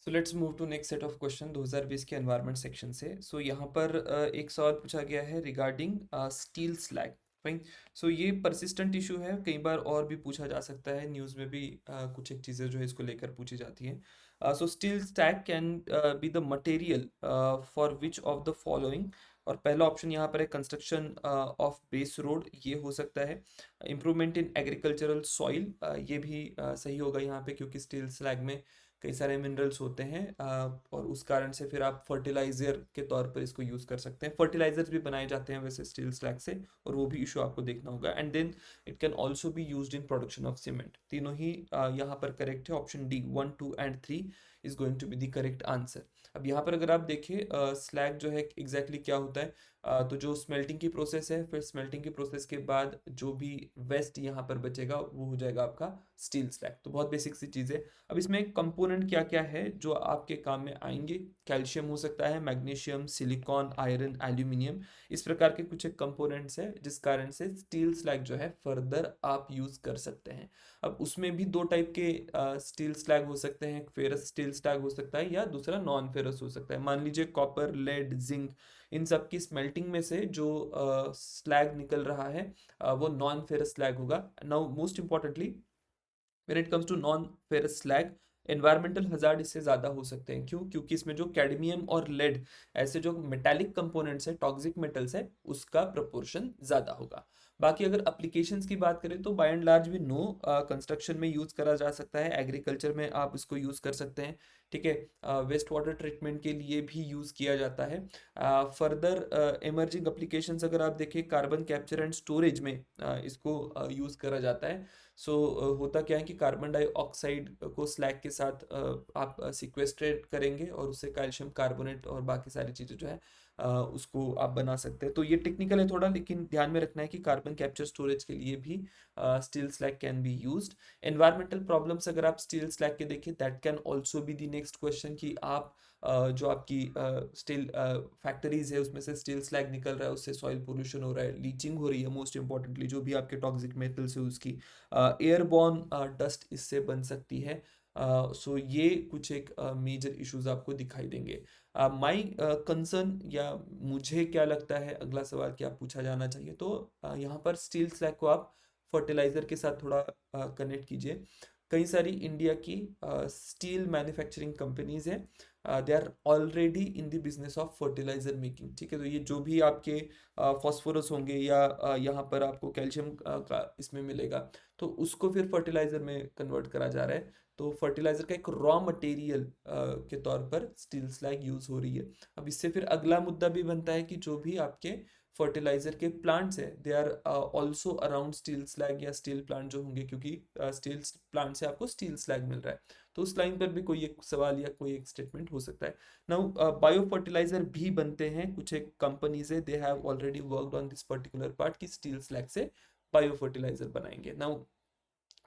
So let's move to next set of question 2020 के environment section से। सो यहाँ पर एक सवाल पूछा गया है रिगार्डिंग स्टील स्लैग। फाइन। सो ये परसिस्टेंट इशू है, कई बार और भी पूछा जा सकता है, न्यूज़ में भी कुछ एक चीज़ें जो है इसको लेकर पूछी जाती हैं। सो steel stack can be the material for which of the following. और पहला ऑप्शन यहाँ पर है कंस्ट्रक्शन ऑफ बेस रोड, ये हो सकता है। इम्प्रूवमेंट इन एग्रीकल्चरल सॉइल, ये भी सही होगा यहाँ पे, क्योंकि स्टील स्लैग में कई सारे मिनरल्स होते हैं और उस कारण से फिर आप फर्टिलाइजर के तौर पर इसको यूज़ कर सकते हैं। फर्टिलाइजर्स भी बनाए जाते हैं वैसे स्टील स्लैग से, और वो भी इशू आपको देखना होगा। And then it can also be used in production of cement. तीनों ही यहाँ पर करेक्ट है। Option D 1, 2 and 3 is going to be the correct answer. अब यहाँ पर अगर आप देखें स्लैग जो है एग्जैक्टली exactly क्या होता है, तो जो स्मेल्टिंग की प्रोसेस है, फिर स्मेल्टिंग की प्रोसेस के बाद जो भी वेस्ट यहाँ पर बचेगा वो हो जाएगा आपका स्टील स्लैग। तो बहुत बेसिक सी चीज़ है। अब इसमें कंपोनेंट क्या क्या है जो आपके काम में आएंगे? कैल्शियम हो सकता है, मैग्नीशियम, सिलिकॉन, आयरन, एल्यूमिनियम, इस प्रकार के कुछ एक कंपोनेंट्स हैं जिस कारण से स्टील स्लैग जो है फर्दर आप यूज़ कर सकते हैं। अब उसमें भी दो टाइप के स्टील स्लैग हो सकते हैं। फेरस स्टील स्लैग हो सकता है या दूसरा नॉन फेरस हो सकता है। मान लीजिए कॉपर, लेड, जिंक, इन सब की स्मेल्टिंग में से जो स्लैग निकल रहा है वो नॉन फेरस स्लैग होगा। Now most importantly when it comes to non ferrous slag, environmental hazard इससे ज़्यादा हो सकते हैं। क्यों? क्योंकि इसमें जो कैडमियम और लेड ऐसे जो मेटालिक कंपोनेंट्स हैं, टॉक्सिक मेटल्स है, उसका प्रपोर्शन ज़्यादा होगा। बाकी अगर एप्लीकेशंस की बात करें तो बाय एंड लार्ज भी नो, कंस्ट्रक्शन में यूज़ करा जा सकता है, एग्रीकल्चर में आप इसको यूज़ कर सकते हैं। ठीक है, वेस्ट वाटर ट्रीटमेंट के लिए भी यूज़ किया जाता है। फर्दर इमर्जिंग एप्लीकेशंस अगर आप देखें, कार्बन कैप्चर एंड स्टोरेज में इसको यूज़ करा जाता है। सो होता क्या है कि कार्बन डाइऑक्साइड को स्लैग के साथ आप सिक्वेस्ट्रेट करेंगे और उससे कैल्शियम कार्बोनेट और बाकी सारी चीज़ें जो है उसको आप बना सकते हैं। तो ये टेक्निकल है थोड़ा, लेकिन ध्यान में रखना है कि कार्बन कैप्चर स्टोरेज के लिए भी steel slag can be used. Environmental problems अगर आप स्टील स्लैग के देखें, that can also be the next question कि आप जो आपकी स्टील फैक्ट्रीज है उसमें से स्टील स्लैग निकल रहा है, उससे सॉइल पोल्यूशन हो रहा है, लीचिंग हो रही है, मोस्ट इंपॉर्टेंटली जो भी आपके टॉक्सिक मेटल्स है उसकी एयरबॉर्न डस्ट इससे बन सकती है। सो ये कुछ एक मेजर इश्यूज आपको दिखाई देंगे। माई कंसर्न या मुझे क्या लगता है, अगला सवाल क्या पूछा जाना चाहिए, तो यहाँ पर स्टील स्लैग को आप फर्टिलाइजर के साथ थोड़ा कनेक्ट कीजिए। कई सारी इंडिया की स्टील मैन्युफैक्चरिंग कंपनीज हैं, they are already in the business of fertiliser making. ठीक है, तो ये जो भी आपके फॉस्फोरस होंगे या यहाँ पर आपको कैल्शियम का इसमें मिलेगा, तो उसको फिर फर्टिलाइजर में कन्वर्ट करा जा रहा है। तो फर्टिलाइजर का एक रॉ मटेरियल के तौर पर स्टील स्लैग यूज हो रही है। अब इससे फिर अगला मुद्दा भी बनता है कि जो भी आपके फर्टिलाइजर के प्लांट्स है, they are also around steel slag या स्टील प्लांट जो होंगे, क्योंकि स्टील प्लांट से आपको स्टील स्लैग मिल रहा है। तो उस लाइन पर भी कोई एक सवाल या कोई एक स्टेटमेंट हो सकता है। नाउ बायो फर्टिलाइजर भी बनते हैं, कुछ एक कंपनीज है, they have already worked on this particular part कि स्टील स्लैग से बायो फर्टिलाइजर बनाएंगे। Now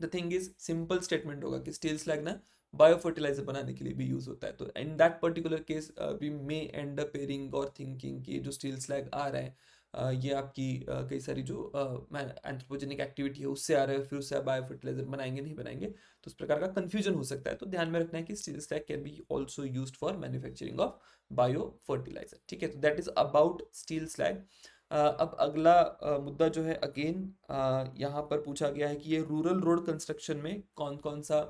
the thing is, simple statement होगा कि स्टील स्लैग ना बायो फर्टिलाइजर बनाने के लिए भी यूज होता है। तो in that particular case we may end up pairing और थिंकिंग कि जो स्टील स्लैग आ रहा है ये आपकी कई सारी जो एंथ्रोपोजेनिक एक्टिविटी है उससे आ रहा है, फिर उससे आप बायो फर्टिलाइजर बनाएंगे नहीं बनाएंगे, तो इस प्रकार का कंफ्यूजन हो सकता है। तो ध्यान में रखना है कि steel slag can be also use for manufacturing of bio fertiliser. ठीक है, तो that is about steel slag. अब अगला मुद्दा जो है अगेन यहाँ पर पूछा गया है कि ये रूरल रोड कंस्ट्रक्शन में कौन कौन सा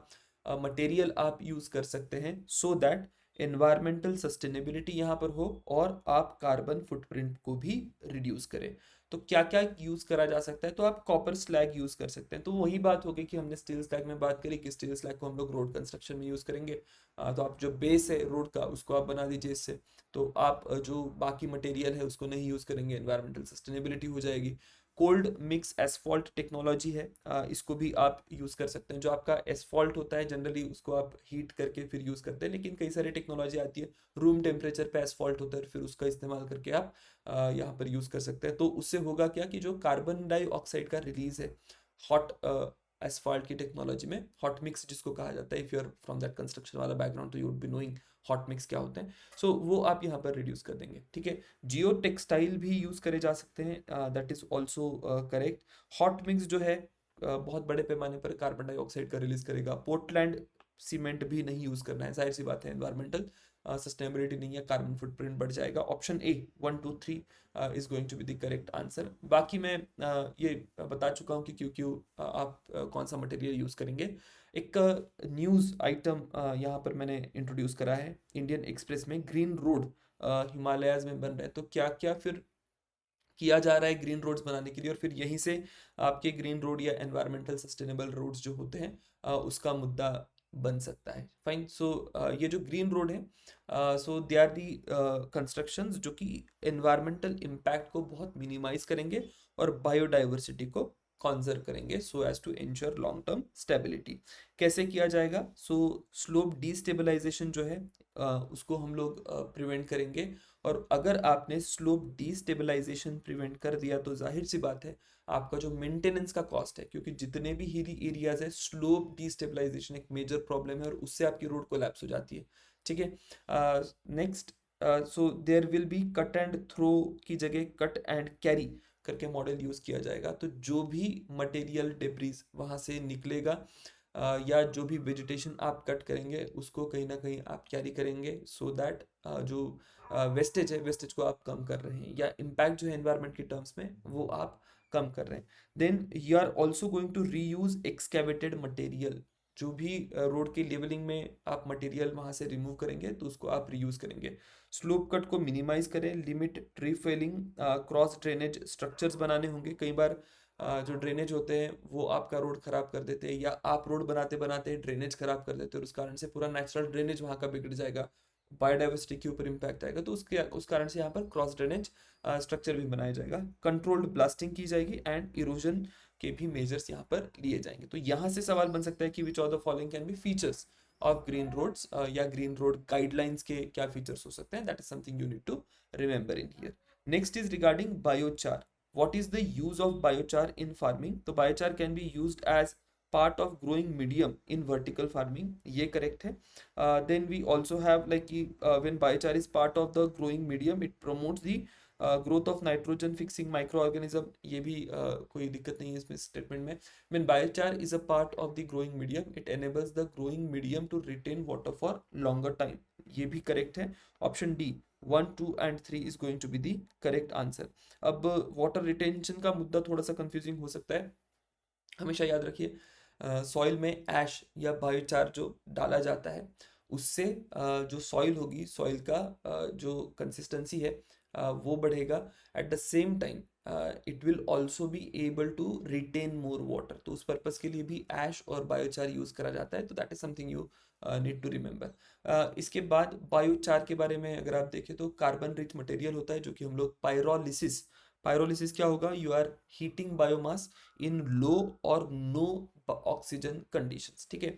मटेरियल आप यूज़ कर सकते हैं सो दैट एनवायरमेंटल सस्टेनेबिलिटी यहाँ पर हो और आप कार्बन फुटप्रिंट को भी रिड्यूस करें। तो क्या क्या यूज़ करा जा सकता है? तो आप कॉपर स्लैग यूज़ कर सकते हैं। तो वही बात होगी कि हमने स्टील स्लैग में बात करी कि स्टील स्लैग को हम लोग रोड कंस्ट्रक्शन में यूज़ करेंगे। तो आप जो बेस है रोड का उसको आप बना दीजिए इससे। तो आप जो बाकी मटेरियल है उसको नहीं यूज़ करेंगे, एनवायरमेंटल सस्टेनेबिलिटी हो जाएगी। कोल्ड मिक्स एसफॉल्ट टेक्नोलॉजी है, इसको भी आप यूज़ कर सकते हैं। जो आपका एसफॉल्ट होता है जनरली उसको आप हीट करके फिर यूज़ करते हैं, लेकिन कई सारी टेक्नोलॉजी आती है रूम टेम्परेचर पे एसफॉल्ट होता है, फिर उसका इस्तेमाल करके आप यहाँ पर यूज़ कर सकते हैं। तो उससे होगा क्या कि जो कार्बन डाइऑक्साइड का रिलीज है हॉट एसफॉल्ट की टेक्नोलॉजी में, हॉट मिक्स जिसको कहा जाता है, if you are from that construction वाला बैकग्राउंड तो you would be knowing hot mix क्या होते हैं। सो वो आप यहाँ पर रिड्यूस कर देंगे। ठीक है, जियो टेक्सटाइल भी यूज़ करे जा सकते हैं, that is also correct. Hot mix जो है बहुत बड़े पैमाने पर कार्बन डाइऑक्साइड का रिलीज करेगा। पोर्टलैंड सीमेंट भी नहीं यूज करना है, जाहिर सी बात है एनवायरमेंटल सस्टेनेबिलिटी नहीं है, कार्बन फुटप्रिंट बढ़ जाएगा। Option A 1 2 3 is going to be the correct answer. बाकी मैं ये बता चुका हूँ कि क्यों क्यों आप कौन सा मटेरियल यूज करेंगे। एक न्यूज़ आइटम यहाँ पर मैंने इंट्रोड्यूस करा है, इंडियन एक्सप्रेस में ग्रीन रोड हिमालयाज में बन रहे हैं, तो क्या क्या फिर किया जा रहा है ग्रीन रोड्स बनाने के लिए, और फिर यहीं से आपके ग्रीन रोड या एनवायरमेंटल सस्टेनेबल रोड्स जो होते हैं उसका मुद्दा बन सकता है। फाइन। सो ये जो ग्रीन रोड है, सो दे आर दी कंस्ट्रक्शंस जो कि एनवायरमेंटल इम्पैक्ट को बहुत मिनिमाइज करेंगे और बायोडाइवर्सिटी को कॉन्जर्व करेंगे, so as to ensure long term stability. कैसे किया जाएगा? सो स्लोप डिस्टेबलाइजेशन जो है उसको हम लोग प्रिवेंट करेंगे, और अगर आपने स्लोप डिस्टेबलाइजेशन प्रिवेंट कर दिया तो जाहिर सी बात है आपका जो मेंटेनेंस का कॉस्ट है, क्योंकि जितने भी हिली एरियाज है स्लोप डिस्टेबलाइजेशन एक मेजर प्रॉब्लम है और उससे आपकी रोड कोलैप्स हो जाती है। ठीक है। Next, so there will be cut and throw की जगह कट एंड कैरी करके मॉडल यूज किया जाएगा, तो जो भी मटेरियल डेब्रीज वहां से निकलेगा या जो भी वेजिटेशन आप कट करेंगे उसको कहीं ना कहीं आप कैरी करेंगे, सो दैट जो वेस्टेज है वेस्टेज को आप कम कर रहे हैं, या इम्पैक्ट जो है एनवायरनमेंट के टर्म्स में वो आप कम कर रहे हैं। Then you are also going to reuse excavated material, जो भी रोड के लेवलिंग में आप मटेरियल वहां से रिमूव करेंगे तो उसको आप रीयूज करेंगे। स्लोप कट को मिनिमाइज करें, limit tree felling, cross drainage structures बनाने होंगे। कई बार जो ड्रेनेज होते हैं वो आपका रोड खराब कर देते हैं, या आप रोड बनाते बनाते ड्रेनेज खराब कर देते हैं और उस कारण से पूरा नेचुरल ड्रेनेज वहाँ का बिगड़ जाएगा, बायोडाइवर्सिटी के ऊपर इम्पैक्ट आएगा, तो उस कारण से यहाँ पर क्रॉस ड्रेनेज स्ट्रक्चर भी बनाया जाएगा। कंट्रोल्ड ब्लास्टिंग की जाएगी एंड इरोजन के भी मेजर्स यहाँ पर लिए जाएंगे। तो यहाँ से सवाल बन सकता है कि which of the following can be features of green roads, या ग्रीन रोड गाइडलाइंस के क्या फीचर्स हो सकते हैं, that is something you need to remember in here. Next is regarding biochar. What is the use of biochar in farming? तो biochar can be used as part of growing medium in vertical farming, ये correct है। Then we also have like कि when biochar is part of the growing medium, it promotes the growth of nitrogen fixing microorganism, ये भी कोई दिक्कत नहीं है इसमें स्टेटमेंट में। When biochar is a part of the growing medium, it enables the growing medium to retain water for longer time, ये भी correct है। Option D 1 2 and 3 is going to be the correct answer. अब water retention का मुद्दा थोड़ा सा confusing हो सकता है, हमेशा याद रखिए सॉइल में ऐश या बायोचार जो डाला जाता है उससे जो सॉइल होगी, सॉइल का जो कंसिस्टेंसी है वो बढ़ेगा। At the same time it will also be able to retain more water, तो उस पर्पज के लिए भी ऐश और बायोचार यूज करा जाता है, तो that is something you need to remember. इसके बाद बायोचार के बारे में अगर आप देखें तो कार्बन रिच मटेरियल होता है जो कि हम लोग पायरोलिसिस, पायरोलिसिस क्या होगा, यू आर हीटिंग बायोमास इन लो और नो ऑक्सीजन कंडीशंस। ठीक है।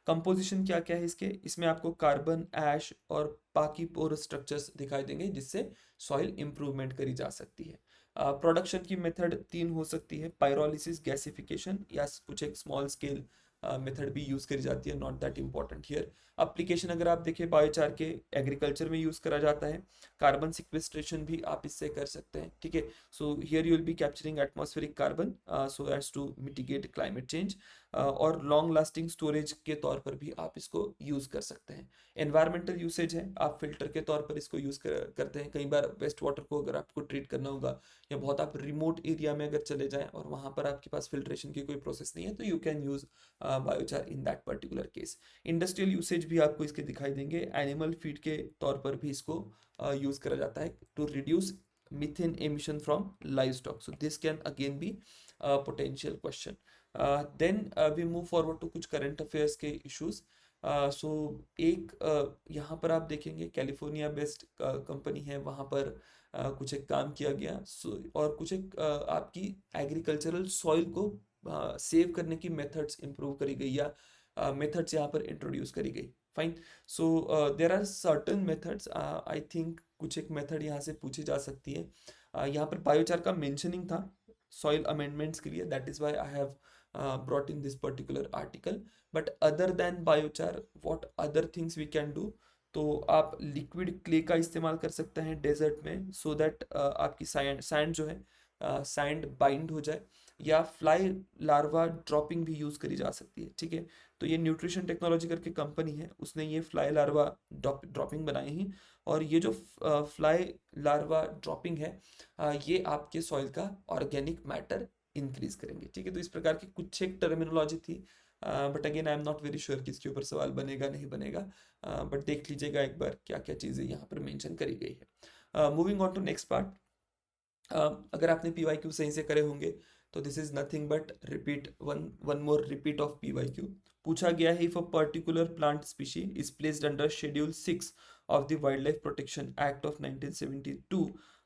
कंपोजिशन क्या क्या है इसके, इसमें आपको कार्बन, ऐश और बाकी पोरस स्ट्रक्चर्स दिखाई देंगे जिससे सॉइल इंप्रूवमेंट करी जा सकती है। प्रोडक्शन की मेथड 3 हो सकती है, पायरोलिसिस, गैसिफिकेशन, या कुछ एक स्मॉल स्केल मेथड भी यूज करी जाती है, not that important here. Application अगर आप देखें बायोचार के एग्रीकल्चर में यूज करा जाता है, कार्बन सिक्वेस्ट्रेशन भी आप इससे कर सकते हैं। ठीक है। So here you will be capturing atmospheric carbon so as to mitigate climate change, और लॉन्ग लास्टिंग स्टोरेज के तौर पर भी आप इसको यूज कर सकते हैं। एनवायरमेंटल यूसेज है, आप फिल्टर के तौर पर इसको यूज करते हैं। कई बार वेस्ट वाटर को अगर आपको ट्रीट करना होगा, या बहुत आप रिमोट एरिया में अगर चले जाएं और वहां पर आपके पास फिल्ट्रेशन की कोई प्रोसेस नहीं है, तो you can use biochar in that particular case. Industrial usage भी आपको इसके दिखाई देंगे, एनिमल फीड के तौर पर भी इसको यूज करा जाता है to reduce methane emission from livestock, so this can again be a potential question. Then we move forward to कुछ current affairs के issues. सो एक यहाँ पर आप देखेंगे कैलिफोर्निया बेस्ड कंपनी है, वहाँ पर कुछ एक काम किया गया, और कुछ एक आपकी एग्रीकल्चरल सॉइल को सेव करने की मेथड्स इंप्रूव करी गई, या मेथड्स यहाँ पर इंट्रोड्यूस करी गई। Fine. So there are certain methods, I think कुछ एक मेथड यहाँ से पूछी जा सकती है। यहाँ पर बायोचार का मेंशनिंग था सॉइल अमेंडमेंट्स के लिए, that is why I have brought in this particular article, but other than biochar what other things we can do, तो आप लिक्विड क्ले का इस्तेमाल कर सकते हैं डेजर्ट में, सो दैट आपकी सैंड जो है सैंड बाइंड हो जाए, या फ्लाई लार्वा ड्रॉपिंग भी यूज करी जा सकती है। ठीक है। तो ये न्यूट्रिशन टेक्नोलॉजी करके कंपनी है, उसने ये फ्लाई लार्वा ड्रॉपिंग बनाई ही। और ये जो फ्लाई लार्वा ड्रॉपिंग है, ये आपके सॉइल का ऑर्गेनिक मैटर इंक्रीज करेंगे। ठीक है, तो इस प्रकार की कुछ एक टर्मिनोलॉजी थी, but again I am not very sure कि इसके ऊपर सवाल बनेगा नहीं बनेगा, बट देख लीजिएगा एक बार क्या क्या चीज़ें यहाँ पर मेंशन करी गई है। Moving on to next part. अगर आपने PYQ सही से करे होंगे तो this is nothing but repeat one more repeat of PYQ। पूछा गया है, if a particular plant species is placed under schedule 6 of the wildlife protection act of 1972,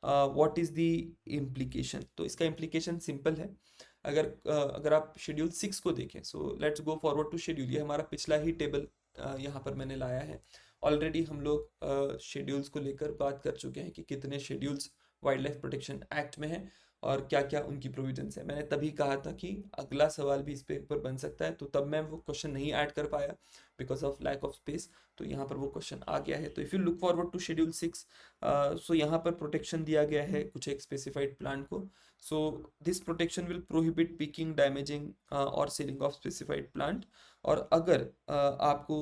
what is the implication. तो इसका इम्प्लीकेशन सिंपल है। अगर आप schedule 6 को देखें, so let's go forward to schedule. ये हमारा पिछला ही टेबल यहाँ पर मैंने लाया है। ऑलरेडी हम लोग शेड्यूल्स को लेकर बात कर चुके हैं कि कितने schedules wild life protection act में है और क्या क्या उनकी प्रोविजंस है। मैंने तभी कहा था कि अगला सवाल भी इस पे ऊपर बन सकता है, तो तब मैं वो क्वेश्चन नहीं ऐड कर पाया because of lack of space. तो यहाँ पर वो क्वेश्चन आ गया है। तो if you look forward to schedule 6, so यहाँ पर प्रोटेक्शन दिया गया है कुछ एक स्पेसिफाइड प्लांट को। So this protection will prohibit picking, damaging और सेलिंग ऑफ स्पेसिफाइड प्लांट। और अगर आपको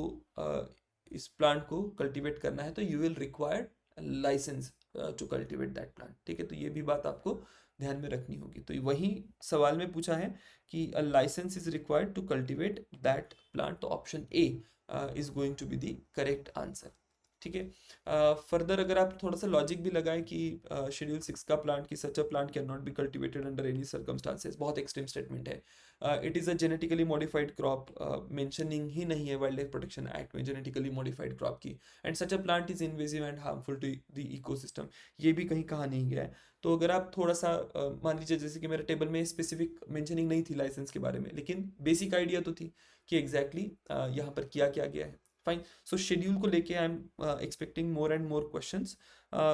इस प्लांट को कल्टीवेट करना है तो you will require licence to cultivate that plant. ठीक है, तो ये भी बात आपको ध्यान में रखनी होगी। तो वही सवाल में पूछा है कि a licence is required to cultivate that plant, तो option A is going to be the correct answer. ठीक है, फर्दर अगर आप थोड़ा सा लॉजिक भी लगाएं कि शेड्यूल 6 का प्लांट की such a plant can not be cultivated under any circumstances, बहुत एक्सट्रीम स्टेटमेंट है। It is a genetically modified crop, mentioning ही नहीं है वाइल्ड लाइफ प्रोटेक्शन एक्ट में जेनेटिकली मॉडिफाइड क्रॉप की। And such a plant is invasive and harmful to the ecosystem, ये भी कहीं कहा नहीं गया है। तो अगर आप थोड़ा सा मान लीजिए, जैसे कि मेरे टेबल में स्पेसिफिक मेंशनिंग नहीं थी लाइसेंस के बारे में, लेकिन बेसिक आइडिया तो थी कि एग्जैक्टली यहाँ पर किया क्या गया है। फाइन। सो शेड्यूल को लेके I am expecting more and more questions.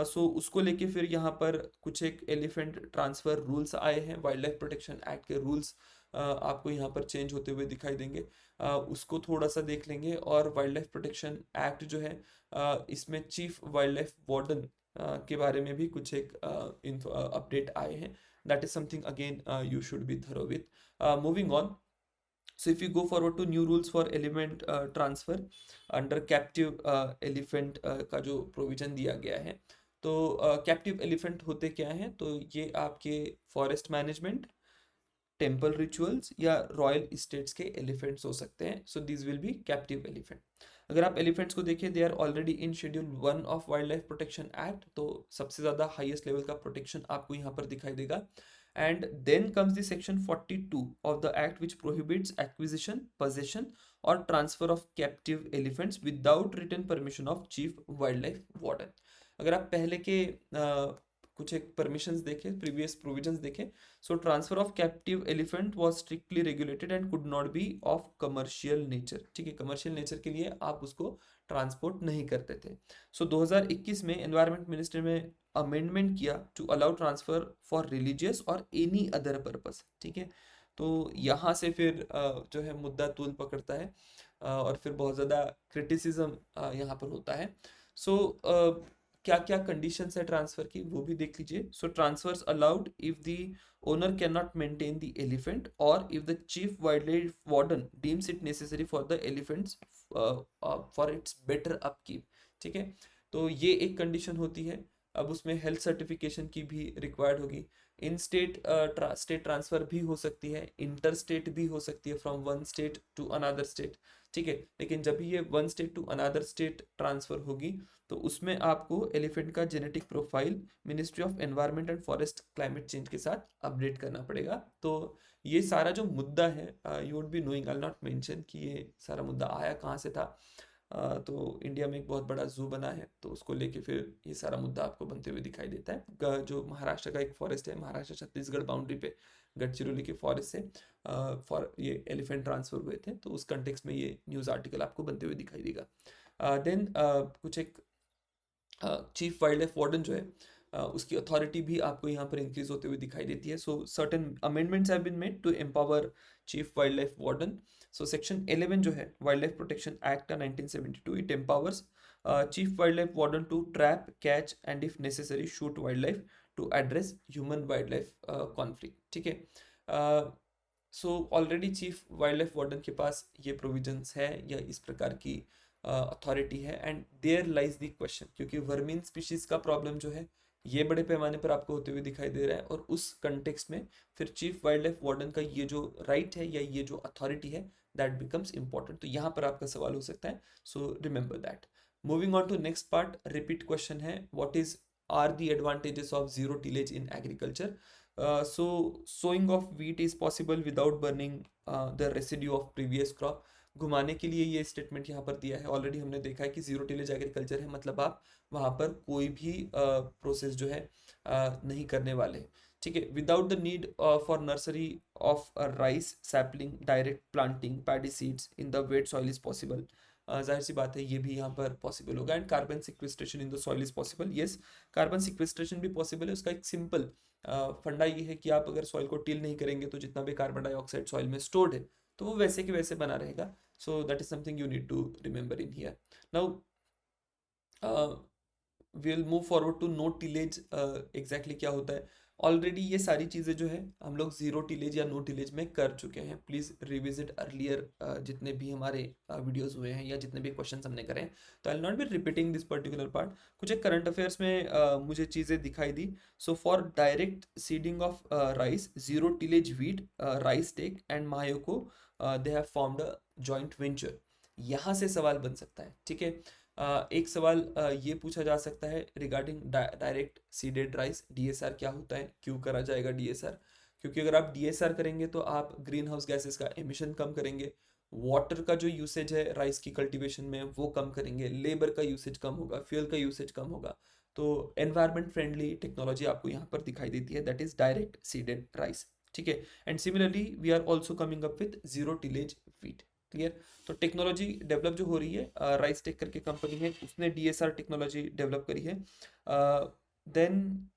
So उसको लेके फिर यहाँ पर कुछ एक एलिफेंट ट्रांसफर रूल्स आए हैं, वाइल्ड लाइफ प्रोटेक्शन एक्ट के रूल्स आपको यहाँ पर चेंज होते हुए दिखाई देंगे। उसको थोड़ा सा देख लेंगे। और वाइल्ड लाइफ प्रोटेक्शन एक्ट जो है, इसमें चीफ वाइल्ड लाइफ वार्डन के बारे में भी कुछ एक अपडेट आए हैं। That is something again you should be thorough with. Moving on, so if you go forward to new rules for element transfer under captive elephant का जो प्रोविजन दिया गया है, तो कैप्टिव एलिफेंट होते क्या हैं, तो ये आपके फॉरेस्ट मैनेजमेंट, टेम्पल रिचुअल्स या रॉयल इस्टेट्स के एलिफेंट्स हो सकते हैं। So this will be captive elephant. अगर आप एलिफेंट्स को देखें, they are already in schedule 1 of wildlife protection act, तो सबसे ज़्यादा हाईएस्ट लेवल का प्रोटेक्शन आपको यहाँ पर दिखाई देगा। And then comes the section 42 of the act which prohibits acquisition, possession or transfer of captive elephants without written permission of chief wildlife warden। अगर आप पहले के कुछ एक परमिशंस देखें, प्रीवियस प्रोविजंस देखें, सो transfer of captive elephant was strictly regulated and could not be of commercial nature. ठीक है, कमर्शियल नेचर के लिए आप उसको ट्रांसपोर्ट नहीं करते थे। सो 2021 में एनवायरनमेंट मिनिस्ट्री में अमेंडमेंट किया to allow transfer for religious और एनी अदर पर्पस। ठीक है, तो यहाँ से फिर जो है मुद्दा तूल पकड़ता है और फिर बहुत ज़्यादा क्रिटिसिज्म यहाँ पर होता है। सो क्या क्या कंडीशंस है ट्रांसफर की, वो भी देख लीजिए। So transfers allowed if the owner can not maintain the elephant or if the chief wildlife warden deems it necessary for the elephants for its better upkeep. ठीक है, तो ये एक कंडीशन होती है। अब उसमें हेल्थ सर्टिफिकेशन की भी रिक्वायर्ड होगी। इन स्टेट स्टेट ट्रांसफर भी हो सकती है, इंटर स्टेट भी हो सकती है, from one state to another state. ठीक है, लेकिन जब भी ये one state to another state transfer होगी, तो उसमें आपको एलिफेंट का genetic profile ministry of environment and forest climate change के साथ अपडेट करना पड़ेगा। तो ये सारा जो मुद्दा है, you would be knowing, I will not mention कि ये सारा मुद्दा आया कहाँ से था। तो इंडिया में एक बहुत बड़ा जू बना है, तो उसको लेके फिर ये सारा मुद्दा आपको बनते हुए दिखाई देता है। जो महाराष्ट्र का एक फॉरेस्ट है, महाराष्ट्र छत्तीसगढ़ बाउंड्री पे गढ़चिरौली के फॉरेस्ट से फॉर ये एलिफेंट ट्रांसफर हुए थे, तो उस कंटेक्स्ट में ये न्यूज़ आर्टिकल आपको बनते हुए दिखाई देगा। देन कुछ एक चीफ वाइल्ड लाइफ वार्डन जो है, उसकी अथॉरिटी भी आपको यहाँ पर इंक्रीज होते हुए दिखाई देती है। So certain amendments have been made to empower chief wildlife warden. So section 11 जो है वाइल्ड लाइफ प्रोटेक्शन एक्ट का 1972, it empowers chief wildlife warden to trap, catch and if necessary shoot wildlife to address human wildlife conflict. ठीक है, so already chief wildlife warden के पास ये provisions है या इस प्रकार की अथॉरिटी है, and there lies the question, क्योंकि वर्मीन स्पीशीज का प्रॉब्लम जो है ये बड़े पैमाने पर आपको होते हुए दिखाई दे रहा है, और उस कंटेक्स्ट में फिर चीफ वाइल्ड लाइफ वार्डन का ये जो राइट है या ये जो अथॉरिटी है दैट बिकम्स इंपॉर्टेंट। तो यहाँ पर आपका सवाल हो सकता है, so remember that. Moving on to next part, repeat question है, what is are the advantages of zero tillage in agriculture. So sowing of wheat is possible without burning the residue of previous crop। घुमाने के लिए ये statement यहाँ पर दिया है। Already हमने देखा है कि जीरो टिलेज एग्रीकल्चर है, मतलब आप वहाँ पर कोई भी प्रोसेस जो है नहीं करने वाले, ठीक है। Without the need for nursery of rice sapling, direct planting paddy seeds in the wait soil is possible. जाहिर सी बात है ये भी यहाँ पर पॉसिबल होगा। And carbon sequestration in the soil is possible. Yes, carbon sequestration भी पॉसिबल है। उसका एक सिंपल फंडा ये है कि आप अगर सॉइल को टिल नहीं करेंगे तो जितना भी कार्बन डाइऑक्साइड सॉइल में स्टोर्ड है तो वो वैसे के वैसे बना रहेगा। So that is something you need to remember in here. Now will move forward to no tillage. Exactly क्या होता है, ऑलरेडी ये सारी चीज़ें जो है हम लोग जीरो टिलेज या नो टिलेज में कर चुके हैं। प्लीज़ रिविजिट अर्लियर जितने भी हमारे वीडियोस हुए हैं या जितने भी क्वेश्चंस हमने करे हैं। तो I will not be repeating this particular part. कुछ एक करंट अफेयर्स में मुझे चीज़ें दिखाई दी। So for direct seeding of rice, zero tillage wheat, rice tech and Mahyco they have formed a joint venture. यहाँ से सवाल बन सकता है, ठीक है। एक सवाल ये पूछा जा सकता है regarding direct seeded rice, DSR क्या होता है, क्यों करा जाएगा डीएसआर। क्योंकि अगर आप डीएसआर करेंगे तो आप ग्रीन हाउस गैसेस का एमिशन कम करेंगे, वाटर का जो यूसेज है राइस की कल्टीवेशन में वो कम करेंगे, लेबर का यूसेज कम होगा, फ्यूल का यूसेज कम होगा। तो एनवायरमेंट फ्रेंडली टेक्नोलॉजी आपको यहाँ पर दिखाई देती है, that is direct seeded rice, ठीक है। And similarly we are also coming up with zero tillage wheat. Clear. तो टेक्नोलॉजी डेवलप जो हो रही है, राइस टेक करके कंपनी है, उसने डीएसआर टेक्नोलॉजी डेवलप करी है। देन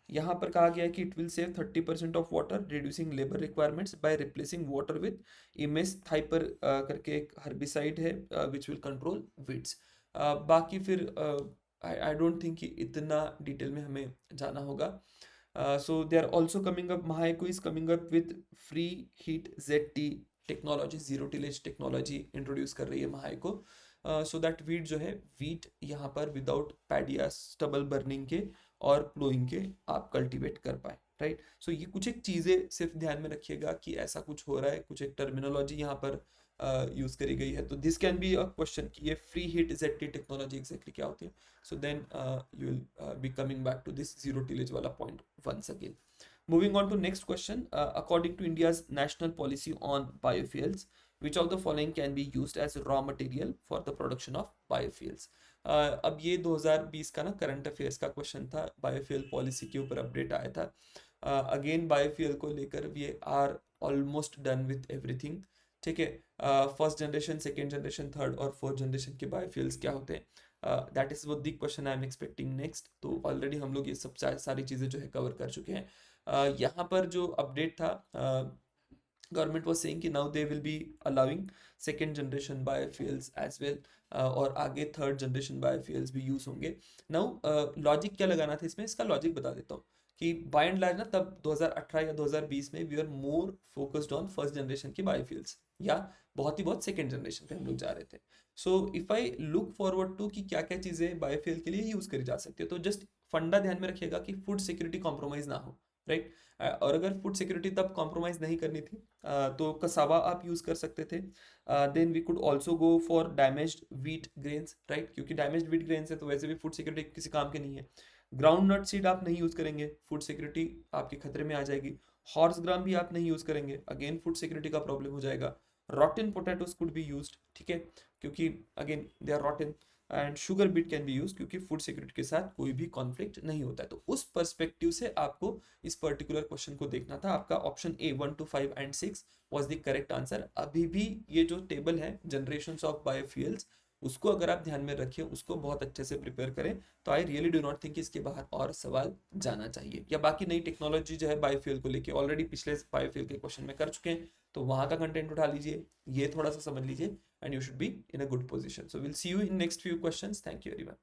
यहाँ पर कहा गया है कि it will save 30% of water, reducing labour requirements by replacing water with imazethapyr करके एक हर्बिसाइड है विच विल कंट्रोल वीड्स। बाकी फिर आई डोंट थिंक कि इतना डिटेल में हमें जाना होगा। So they are also coming up, Mahyco is coming up with free heat ZT technology, zero tillage technology introduce कर रही है महाएको, सो दैट वीट जो है, वीट यहाँ पर विदाउट पैडी या स्टबल बर्निंग के और प्लोइंग के आप कल्टीवेट कर पाए, राइट। सो ये कुछ एक चीज़ें सिर्फ ध्यान में रखिएगा कि ऐसा कुछ हो रहा है, कुछ एक टर्मिनोलॉजी यहाँ पर यूज करी गई है। तो this can be a question कि ये free heat ZT technology exactly क्या होती है। So then you will be coming back to this zero tillage वाला point once again. Moving on to next question, according to India's national policy on biofuels, which of the following can be used as raw material for the production of biofuels? अब ये 2020 का ना current affairs का question था, biofuel policy के ऊपर update आया था। अगेन बायोफ्यूल को लेकर we are almost done with everything, ठीक है। First generation, second generation, third और फोर्थ जनरेशन के बायोफ्यूल्स क्या होते हैं, दैट इज वो the question I am expecting next. तो ऑलरेडी हम लोग ये सब सारी चीज़ें जो है कवर कर चुके हैं। यहाँ पर जो अपडेट था, गवर्नमेंट वाज सेइंग कि now they will be allowing second generation biofuels as well, और आगे थर्ड जनरेशन बायोफ्यूल्स भी यूज होंगे। नाउ लॉजिक क्या लगाना था इसमें, इसका लॉजिक बता देता हूँ कि बाय एंड लार्ज ना तब 2018 या 2020 में we are more focused on first generation के बायोफ्यूल्स, या बहुत सेकेंड जनरेशन पे हम लोग जा रहे थे। So if I look forward to कि क्या क्या चीज़ें बायोफ्यूल के लिए यूज करी जा सकती है, तो जस्ट फंडा ध्यान में रखिएगा कि फूड सिक्योरिटी कॉम्प्रोमाइज ना हो, राइट। और अगर फूड सिक्योरिटी तब कॉम्प्रोमाइज नहीं करनी थी तो कसावा आप यूज कर सकते थे। Then we could also go for damaged wheat grains, right, क्योंकि डैमेज्ड व्हीट ग्रेन्स है तो वैसे भी फूड सिक्योरिटी किसी काम के नहीं है। ग्राउंड नट सीड आप नहीं यूज करेंगे, फूड सिक्योरिटी आपके खतरे में आ जाएगी। हॉर्स ग्राम भी आप नहीं यूज करेंगे, अगेन फूड सिक्योरिटी का प्रॉब्लम हो जाएगा। Rotten potatoes could be used, ठीक है, क्योंकि again they are rotten. And sugar beet can be use क्योंकि फूड सिक्योरिटी के साथ कोई भी कॉन्फ्लिक्ट नहीं होता है। तो उस पर्सपेक्टिव से आपको इस पर्टिकुलर क्वेश्चन को देखना था। आपका option A 1 to 5 and 6 was the correct answer. अभी भी ये जो टेबल है जनरेशंस ऑफ बायोफ्यूल्स, उसको अगर आप ध्यान में रखिए, उसको बहुत अच्छे से प्रिपेयर करें, तो I really do not think इसके बाहर और सवाल जाना चाहिए। या बाकी नई टेक्नोलॉजी जो है बायोफ्यूल को लेके ऑलरेडी पिछले बायोफ्यूल के क्वेश्चन में कर चुके हैं, तो वहां का कंटेंट उठा लीजिए, ये थोड़ा सा समझ लीजिए, and you should be in a good position. So we'll see you in next few questions. Thank you everyone.